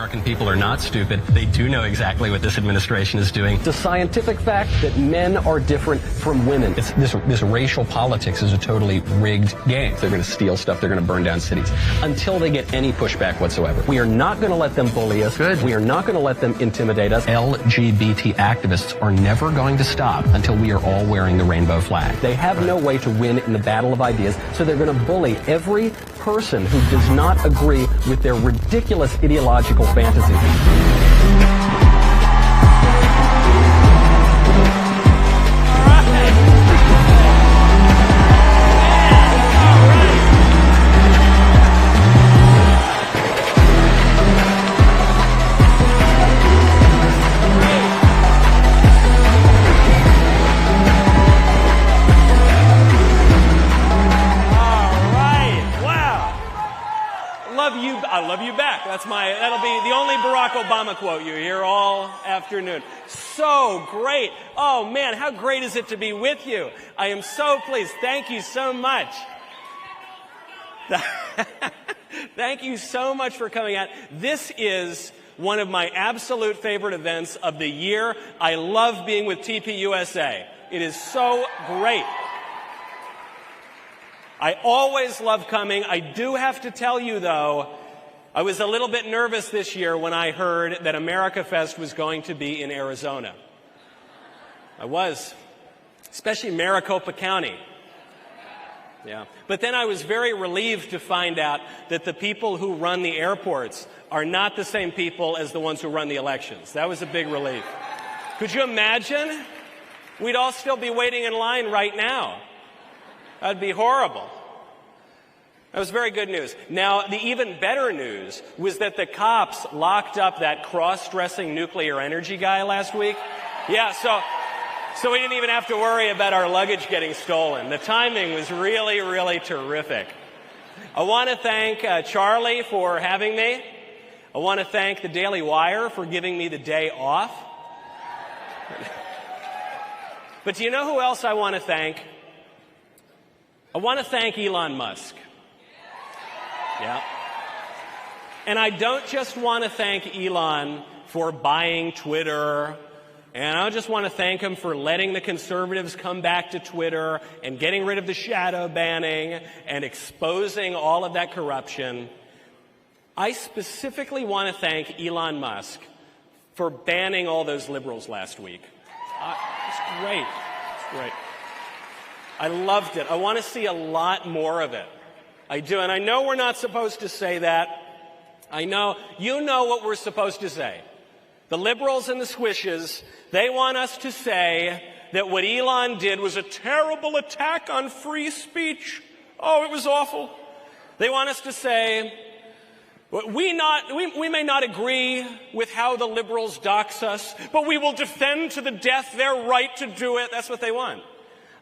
American people are not stupid. They do know exactly what this administration is doing. It's a scientific fact that men are different from women. This racial politics is a totally rigged game. They're going to steal stuff. They're going to burn down cities until they get any pushback whatsoever. We are not going to let them bully us. Good. We are not going to let them intimidate us. LGBT activists are never going to stop until we are all wearing the rainbow flag. They have no way to win in the battle of ideas, so they're going to bully every person who does not agree with their ridiculous ideological fantasies. I love you back. That'll be the only Barack Obama quote you hear all afternoon. So great. Oh man, how great is it to be with you? I am so pleased. Thank you so much. Thank you so much for coming out. This is one of my absolute favorite events of the year. I love being with TPUSA. It is so great. I always love coming. I do have to tell you, though, I was a little bit nervous this year when I heard that AmericaFest was going to be in Arizona. I was, especially Maricopa County. Yeah. But then I was very relieved to find out that the people who run the airports are not the same people as the ones who run the elections. That was a big relief. Could you imagine? We'd all still be waiting in line right now. That'd be horrible. That was very good news. Now, the even better news was that the cops locked up that cross-dressing nuclear energy guy last week. Yeah, so we didn't even have to worry about our luggage getting stolen. The timing was really, really terrific. I want to thank Charlie for having me. I want to thank the Daily Wire for giving me the day off. But do you know who else I want to thank? I want to thank Elon Musk. Yeah. And I don't just want to thank Elon for buying Twitter, and I don't just want to thank him for letting the conservatives come back to Twitter and getting rid of the shadow banning and exposing all of that corruption. I specifically want to thank Elon Musk for banning all those liberals last week. It's great. It's great. I loved it. I want to see a lot more of it. I do. And I know we're not supposed to say that. I know. You know what we're supposed to say. The liberals and the squishes, they want us to say that what Elon did was a terrible attack on free speech. Oh, it was awful. They want us to say, we may not agree with how the liberals dox us, but we will defend to the death their right to do it. That's what they want.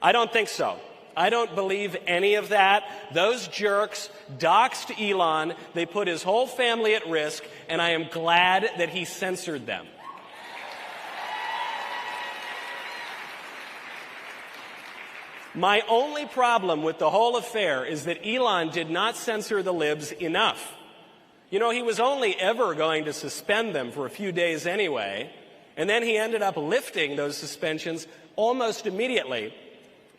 I don't think so. I don't believe any of that. Those jerks doxed Elon. They put his whole family at risk, and I am glad that he censored them. My only problem with the whole affair is that Elon did not censor the libs enough. You know, he was only ever going to suspend them for a few days anyway, and then he ended up lifting those suspensions almost immediately,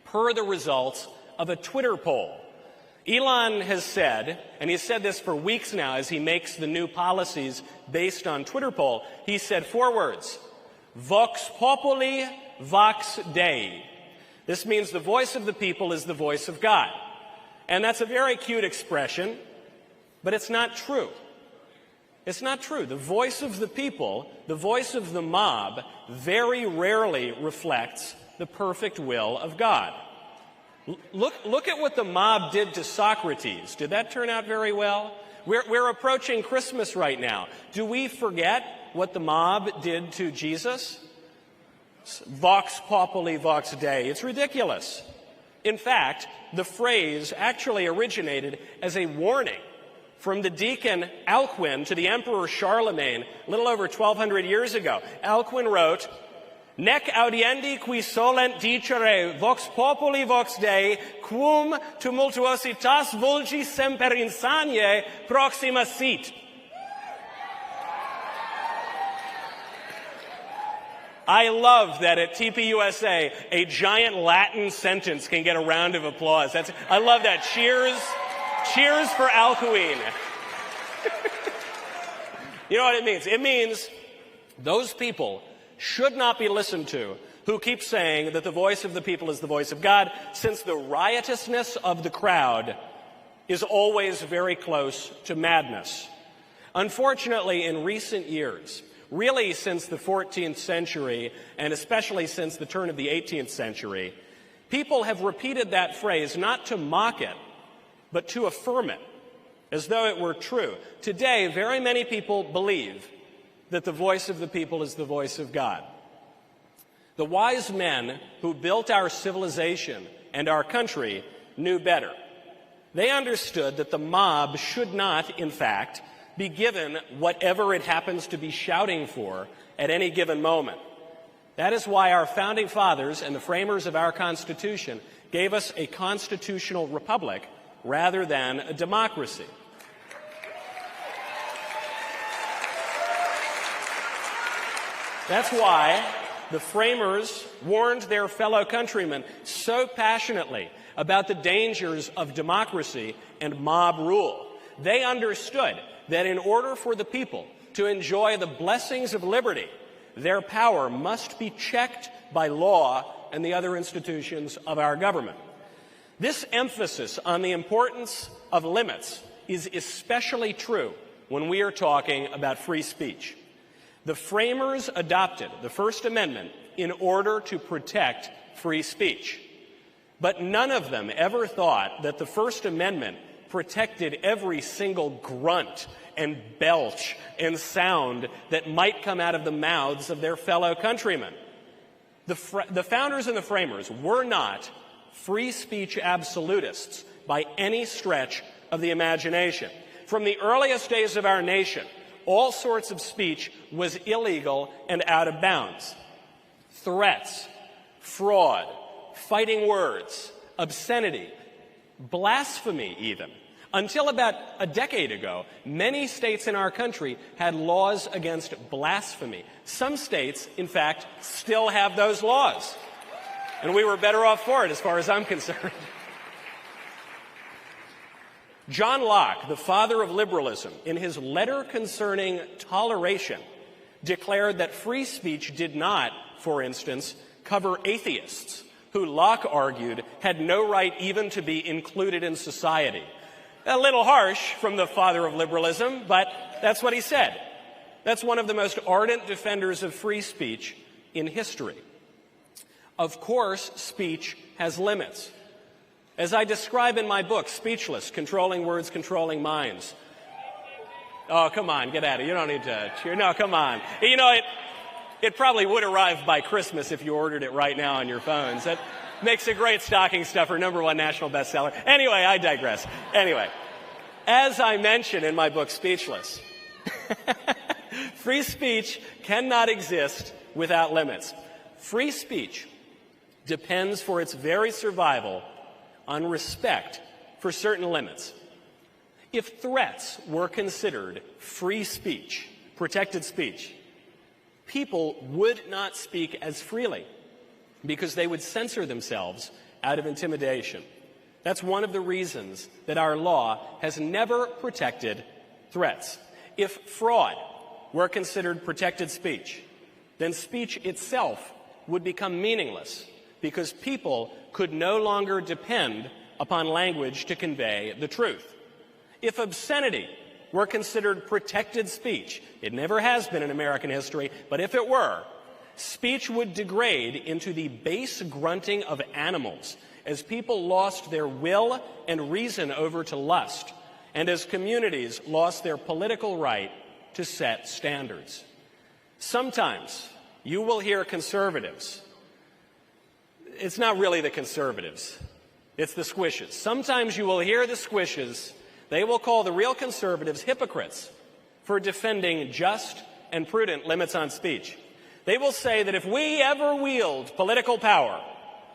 per the results of a Twitter poll. Elon has said, and he's said this for weeks now as he makes the new policies based on Twitter poll, he said 4 words: Vox populi, vox Dei. This means the voice of the people is the voice of God. And that's a very cute expression, but it's not true. It's not true. The voice of the people, the voice of the mob, very rarely reflects the perfect will of God. Look at what the mob did to Socrates. Did that turn out very well? We're approaching Christmas right now. Do we forget what the mob did to Jesus? Vox populi, vox Dei. It's ridiculous. In fact, the phrase actually originated as a warning from the deacon Alcuin to the Emperor Charlemagne a little over 1,200 years ago. Alcuin wrote, Nec audiendi qui solent dicere vox populi vox Dei, quum tumultuositas vulgi semper insaniae proxima sit. I love that at TPUSA, a giant Latin sentence can get a round of applause. I love that. Cheers. Cheers for Alcuin. You know what it means? It means those people should not be listened to who keep saying that the voice of the people is the voice of God, since the riotousness of the crowd is always very close to madness. Unfortunately, in recent years, really since the 14th century, and especially since the turn of the 18th century, people have repeated that phrase not to mock it, but to affirm it, as though it were true. Today, very many people believe that the voice of the people is the voice of God. The wise men who built our civilization and our country knew better. They understood that the mob should not, in fact, be given whatever it happens to be shouting for at any given moment. That is why our founding fathers and the framers of our Constitution gave us a constitutional republic rather than a democracy. That's why the framers warned their fellow countrymen so passionately about the dangers of democracy and mob rule. They understood that in order for the people to enjoy the blessings of liberty, their power must be checked by law and the other institutions of our government. This emphasis on the importance of limits is especially true when we are talking about free speech. The framers adopted the First Amendment in order to protect free speech. But none of them ever thought that the First Amendment protected every single grunt and belch and sound that might come out of the mouths of their fellow countrymen. The founders and the framers were not free speech absolutists by any stretch of the imagination. From the earliest days of our nation, all sorts of speech was illegal and out of bounds. Threats, fraud, fighting words, obscenity, blasphemy even. Until about a decade ago, many states in our country had laws against blasphemy. Some states, in fact, still have those laws. And we were better off for it as far as I'm concerned. John Locke, the father of liberalism, in his letter concerning toleration, declared that free speech did not, for instance, cover atheists, who Locke argued had no right even to be included in society. A little harsh from the father of liberalism, but that's what he said. That's one of the most ardent defenders of free speech in history. Of course, speech has limits. As I describe in my book, Speechless, Controlling Words, Controlling Minds. Oh, come on, get at it. You don't need to cheer. No, come on. You know, it probably would arrive by Christmas if you ordered it right now on your phones. That makes a great stocking stuffer, #1 national bestseller. Anyway, I digress. Anyway, as I mention in my book, Speechless, free speech cannot exist without limits. Free speech depends for its very survival on respect for certain limits. If threats were considered free speech, protected speech, people would not speak as freely because they would censor themselves out of intimidation. That's one of the reasons that our law has never protected threats. If fraud were considered protected speech, then speech itself would become meaningless because people could no longer depend upon language to convey the truth. If obscenity were considered protected speech, it never has been in American history, but if it were, speech would degrade into the base grunting of animals as people lost their will and reason over to lust, and as communities lost their political right to set standards. Sometimes you will hear conservatives. It's not really the conservatives. It's the squishes. Sometimes you will hear the squishes. They will call the real conservatives hypocrites for defending just and prudent limits on speech. They will say that if we ever wield political power,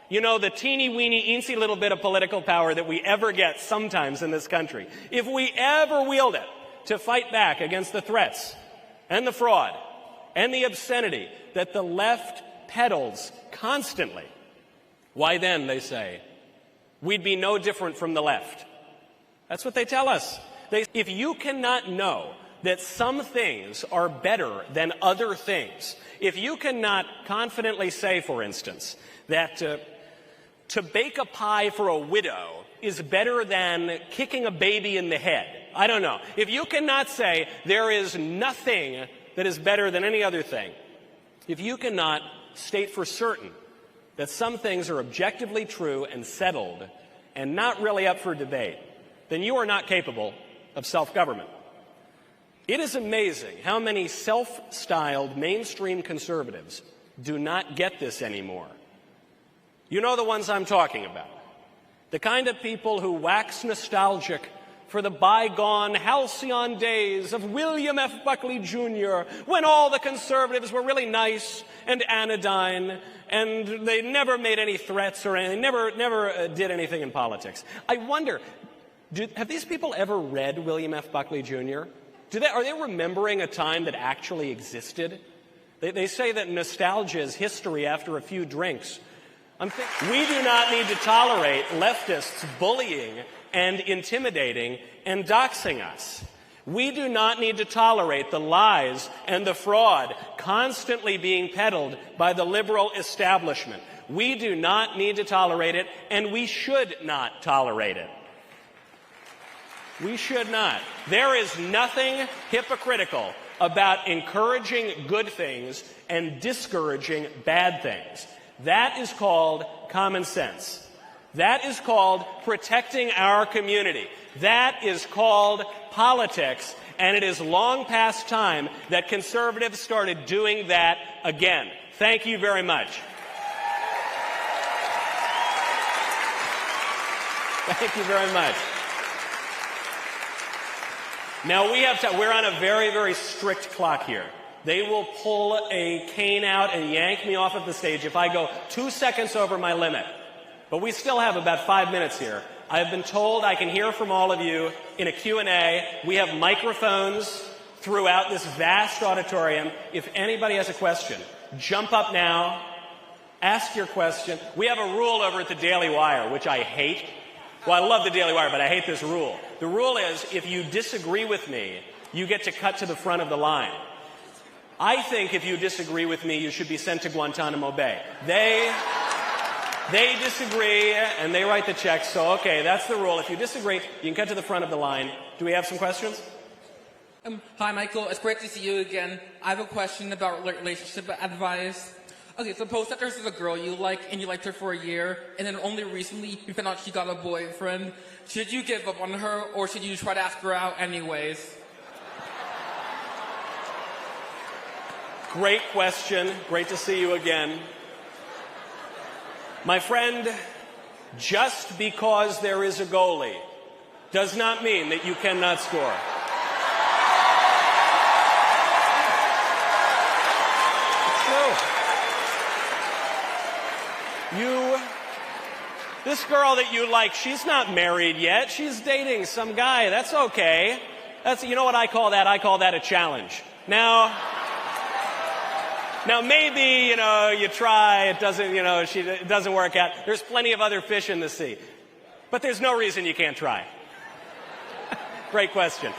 you know, the teeny-weeny, eensy little bit of political power that we ever get sometimes in this country, if we ever wield it to fight back against the threats and the fraud and the obscenity that the left peddles constantly, why then, they say, we'd be no different from the left. That's what they tell us. If you cannot know that some things are better than other things, if you cannot confidently say, for instance, that to bake a pie for a widow is better than kicking a baby in the head, I don't know. If you cannot say there is nothing that is better than any other thing, if you cannot state for certain that some things are objectively true and settled and not really up for debate, then you are not capable of self-government. It is amazing how many self-styled mainstream conservatives do not get this anymore. You know the ones I'm talking about. The kind of people who wax nostalgic for the bygone halcyon days of William F. Buckley Jr., when all the conservatives were really nice and anodyne, and they never made any threats or anything, never did anything in politics. I wonder, have these people ever read William F. Buckley Jr.? Are they remembering a time that actually existed? They say that nostalgia is history after a few drinks. We do not need to tolerate leftists bullying and intimidating and doxing us. We do not need to tolerate the lies and the fraud constantly being peddled by the liberal establishment. We do not need to tolerate it, and we should not tolerate it. We should not. There is nothing hypocritical about encouraging good things and discouraging bad things. That is called common sense. That is called protecting our community. That is called politics, and it is long past time that conservatives started doing that again. Thank you very much. Thank you very much. Now we're on a very, very strict clock here. They will pull a cane out and yank me off of the stage if I go 2 seconds over my limit. But we still have about 5 minutes here. I have been told I can hear from all of you in a Q&A. We have microphones throughout this vast auditorium. If anybody has a question, jump up now, ask your question. We have a rule over at the Daily Wire, which I hate. Well, I love the Daily Wire, but I hate this rule. The rule is, if you disagree with me, you get to cut to the front of the line. I think if you disagree with me, you should be sent to Guantanamo Bay. They disagree, and they write the checks, so okay, that's the rule. If you disagree, you can cut to the front of the line. Do we have some questions? Hi, Michael. It's great to see you again. I have a question about relationship advice. Okay, suppose that there's a girl you like, and you liked her for a year, and then only recently you found out she got a boyfriend. Should you give up on her, or should you try to ask her out anyways? Great question. Great to see you again. My friend, just because there is a goalie does not mean that you cannot score. It's true. This girl that you like, she's not married yet. She's dating some guy. That's okay. You know what I call that? I call that a challenge. Now maybe, you try, it doesn't work out. There's plenty of other fish in the sea. But there's no reason you can't try. Great question.